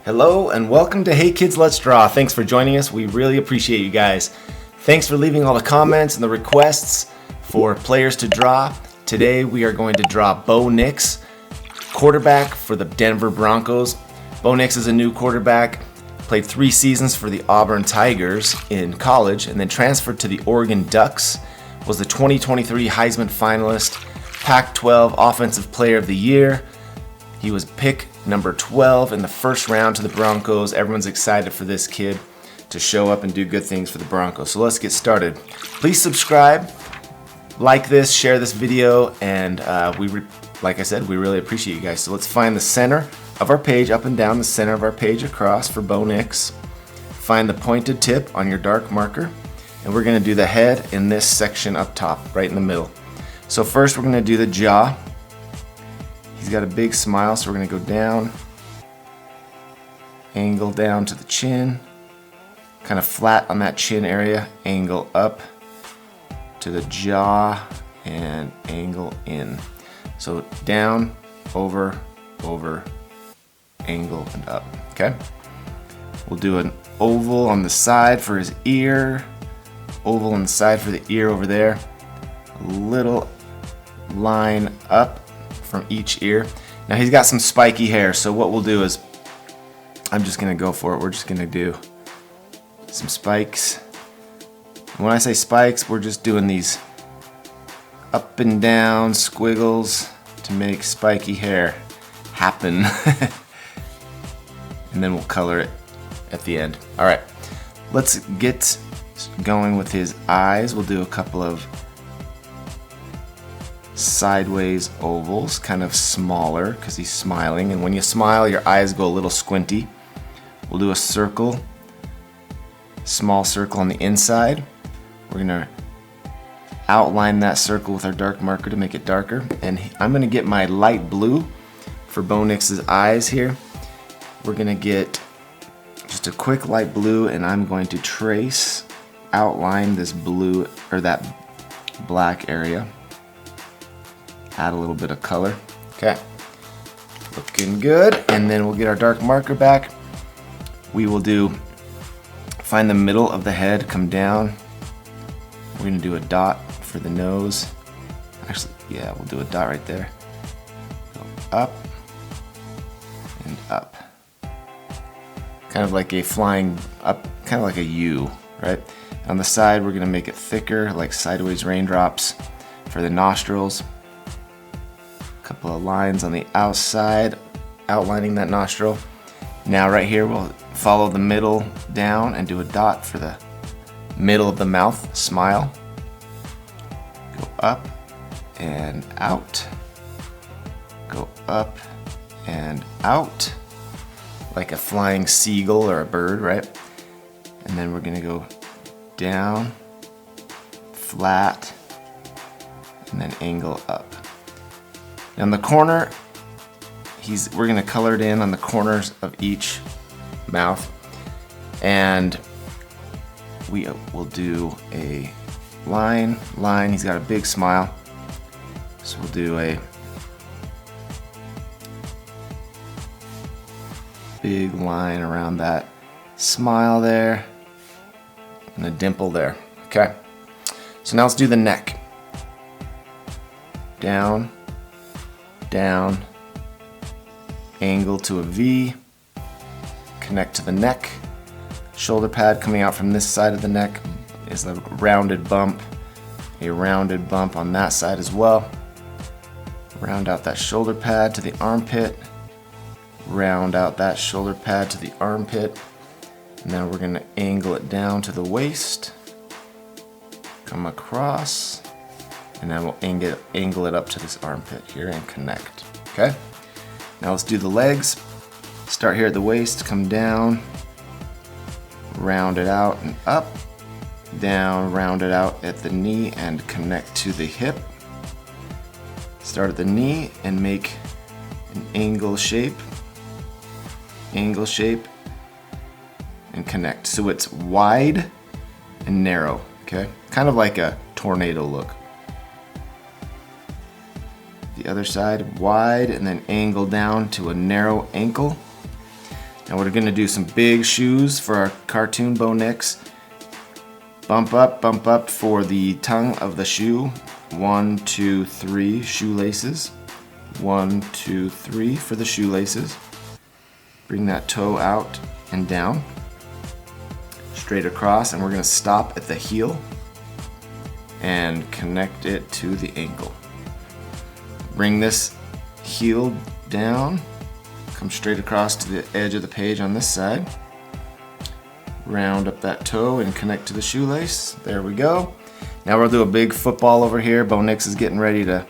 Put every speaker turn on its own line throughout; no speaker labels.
Hello and welcome to Hey Kids Let's Draw. Thanks for joining us. We really appreciate you guys. Thanks for leaving all the comments and the requests for players to draw. Today we are going to draw Bo Nix, quarterback for the Denver Broncos. Bo Nix is a new quarterback, played 3 seasons for the Auburn Tigers in college and then transferred to the Oregon Ducks, was the 2023 Heisman finalist, Pac-12 Offensive Player of the Year. He was pick number 12 in the first round to the Broncos. Everyone's excited for this kid to show up and do good things for the Broncos. So let's get started. Please subscribe, like this, share this video, and like I said, we really appreciate you guys. So let's find the center of our page, up and down the center of our page across for Bo Nix. Find the pointed tip on your dark marker, and we're gonna do the head in this section up top, right in the middle. So first we're gonna do the jaw. He's got a big smile, so we're gonna go down, angle down to the chin, kind of flat on that chin area, angle up to the jaw, and angle in. So down, over, angle, and up, okay? We'll do an oval on the side for his ear, oval on the side for the ear over there, a little line up from each ear. Now he's got some spiky hair, so what we'll do is, I'm just gonna go for it. We're just gonna do some spikes. When I say spikes, we're just doing these up and down squiggles to make spiky hair happen. And then we'll color it at the end. All right, let's get going with his eyes. We'll do a couple of sideways ovals, kind of smaller because he's smiling, and when you smile your eyes go a little squinty. We'll do a circle, small circle on the inside. We're gonna outline that circle with our dark marker to make it darker, and I'm gonna get my light blue for Bo Nix's eyes here. We're gonna get just a quick light blue, and I'm going to trace, outline this blue or that black area. Add a little bit of color. Okay, looking good. And then we'll get our dark marker back. We will find the middle of the head, come down. We're gonna do a dot for the nose. Actually, yeah, we'll do a dot right there. Go up and up. Kind of like a flying up, kind of like a U, right? On the side, we're gonna make it thicker, like sideways raindrops for the nostrils. Couple of lines on the outside, outlining that nostril. Now right here, we'll follow the middle down and do a dot for the middle of the mouth, smile. Go up and out. Go up and out, like a flying seagull or a bird, right? And then we're gonna go down, flat, and then angle up. Now in the corner, we're gonna color it in on the corners of each mouth, and we will do a line. He's got a big smile, so we'll do a big line around that smile there, and a dimple there. Okay, so now let's do the neck. Down, down, angle to a V, connect to the neck. Shoulder pad coming out from this side of the neck is a rounded bump on that side as well. Round out that shoulder pad to the armpit, round out that shoulder pad to the armpit, and then we're gonna angle it down to the waist, come across, and then we'll angle it up to this armpit here and connect, okay? Now let's do the legs. Start here at the waist, come down, round it out and up, down, round it out at the knee and connect to the hip. Start at the knee and make an angle shape, and connect. So it's wide and narrow, okay? Kind of like a tornado look. The other side, wide and then angle down to a narrow ankle. Now we're gonna do some big shoes for our cartoon Bo Nix. Bump up for the tongue of the shoe. 1, 2, 3 shoelaces. 1, 2, 3 for the shoelaces. Bring that toe out and down. Straight across, and we're gonna stop at the heel and connect it to the ankle. Bring this heel down, come straight across to the edge of the page on this side. Round up that toe and connect to the shoelace. There we go. Now we'll do a big football over here. Bo Nix is getting ready to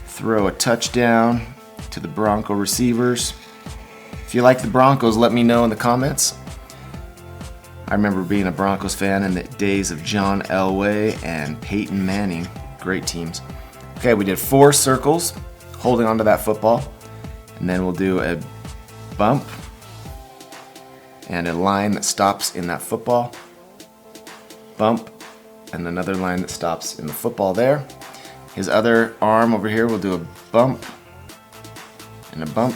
throw a touchdown to the Bronco receivers. If you like the Broncos, let me know in the comments. I remember being a Broncos fan in the days of John Elway and Peyton Manning. Great teams. Okay, we did 4 circles holding onto that football. And then we'll do a bump and a line that stops in that football. Bump and another line that stops in the football there. His other arm over here will do a bump and a bump.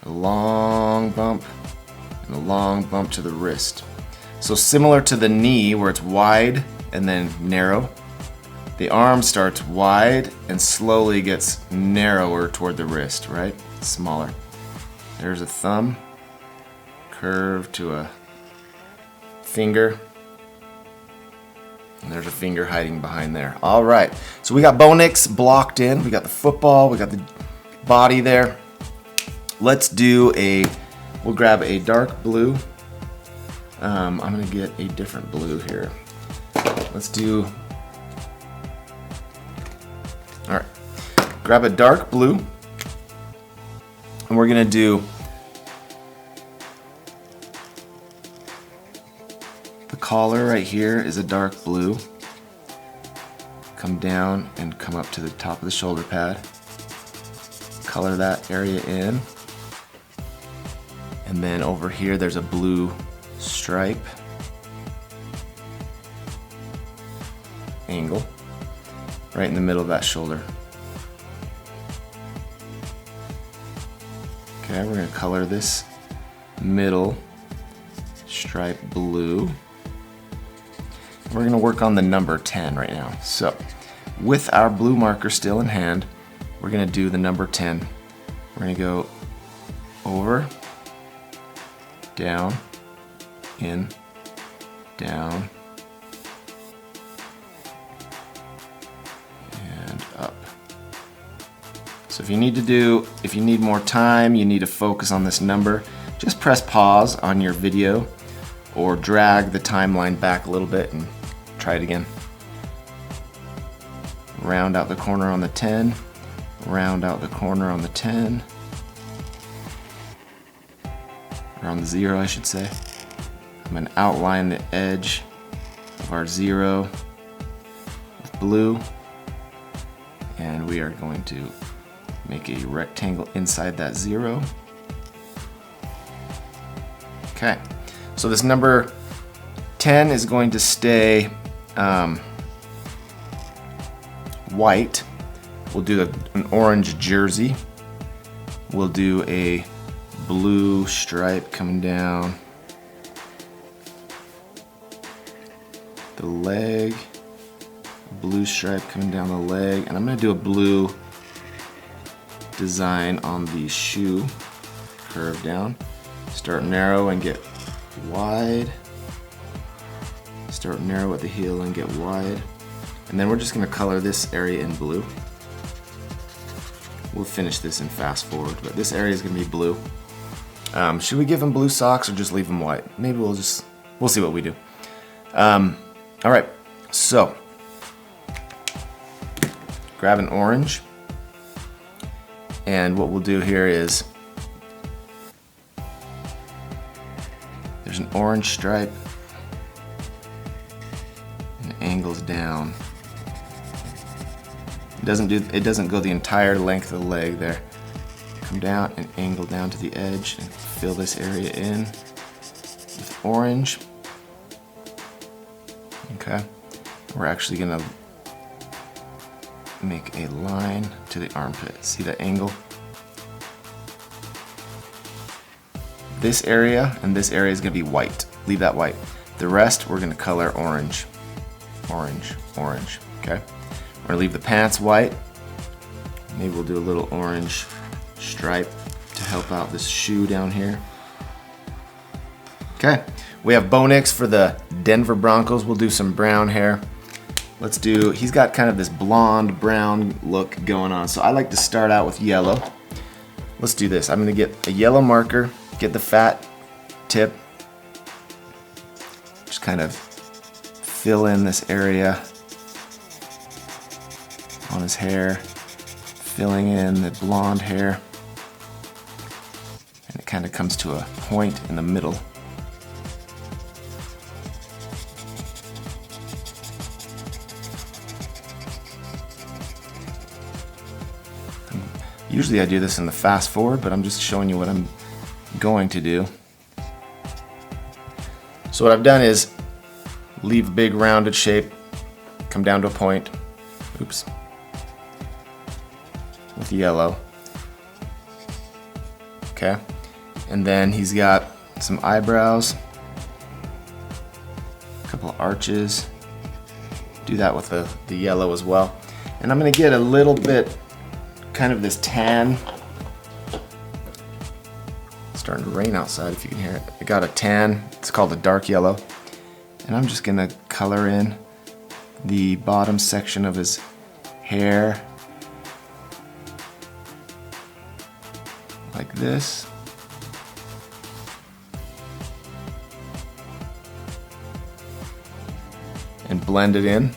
A long bump and a long bump to the wrist. So similar to the knee where it's wide and then narrow, the arm starts wide and slowly gets narrower toward the wrist, right? Smaller. There's a thumb, curve to a finger, and there's a finger hiding behind there. All right, so we got Bo Nix blocked in. We got the football, we got the body there. Let's do we'll grab a dark blue. I'm gonna get a different blue here. Let's do, all right, grab a dark blue, and we're gonna do the collar right here is a dark blue. Come down and come up to the top of the shoulder pad. Color that area in. And then over here there's a blue stripe angle right in the middle of that shoulder. Okay, we're going to color this middle stripe blue. We're going to work on the number 10 right now. So with our blue marker still in hand, we're going to do the number 10. We're going to go over, down, in, down, and up. So if you need more time, you need to focus on this number, just press pause on your video or drag the timeline back a little bit and try it again. Round out the corner on the 10, round out the corner on the 10, or on the 0 I should say. I'm going to outline the edge of our 0 with blue, and we are going to make a rectangle inside that 0. Okay, so this number 10 is going to stay white. We'll do an orange jersey. We'll do a blue stripe coming down the leg, blue stripe coming down the leg, and I'm going to do a blue design on the shoe, curve down, start narrow and get wide, start narrow at the heel and get wide, and then we're just going to color this area in blue. We'll finish this in fast forward, but this area is going to be blue. Should we give him blue socks or just leave him white? Maybe we'll see what we do. All right, so grab an orange, and what we'll do here is there's an orange stripe and angles down. It doesn't go the entire length of the leg there. Come down and angle down to the edge and fill this area in with orange. Okay, we're actually gonna make a line to the armpit. See that angle? this area and this area is gonna be white. Leave that white. The rest we're gonna color orange. Orange, orange, okay? We're gonna leave the pants white. Maybe we'll do a little orange stripe to help out this shoe down here. Okay, we have Bo Nix for the Denver Broncos. We'll do some brown hair. Let's do, he's got kind of this blonde brown look going on. So I like to start out with yellow. Let's do this. I'm gonna get a yellow marker, get the fat tip, just kind of fill in this area on his hair, filling in the blonde hair, and it kind of comes to a point in the middle. Usually I do this in the fast forward, but I'm just showing you what I'm going to do. So what I've done is leave a big rounded shape, come down to a point, oops, with yellow. Okay, and then he's got some eyebrows, a couple of arches. Do that with the yellow as well. And I'm gonna get a little bit kind of this tan. It's starting to rain outside if you can hear it. I got a tan, it's called a dark yellow. And I'm just gonna color in the bottom section of his hair like this. And blend it in.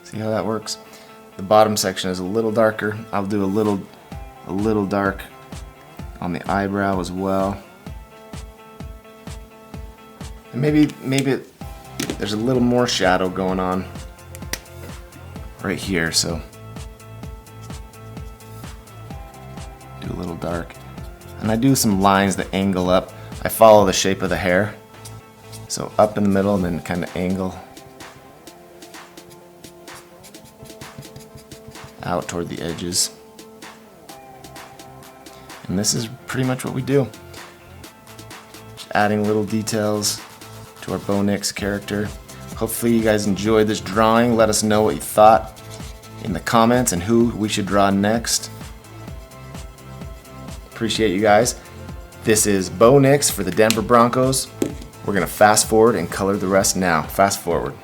See how that works? The bottom section is a little darker. I'll do a little dark on the eyebrow as well. And maybe there's a little more shadow going on right here, so do a little dark. And I do some lines that angle up. I follow the shape of the hair. So up in the middle and then kind of angle out toward the edges. And this is pretty much what we do. Just adding little details to our Bo Nix character. Hopefully you guys enjoyed this drawing. Let us know what you thought in the comments and who we should draw next. Appreciate you guys. This is Bo Nix for the Denver Broncos. We're gonna fast forward and color the rest now. Fast forward.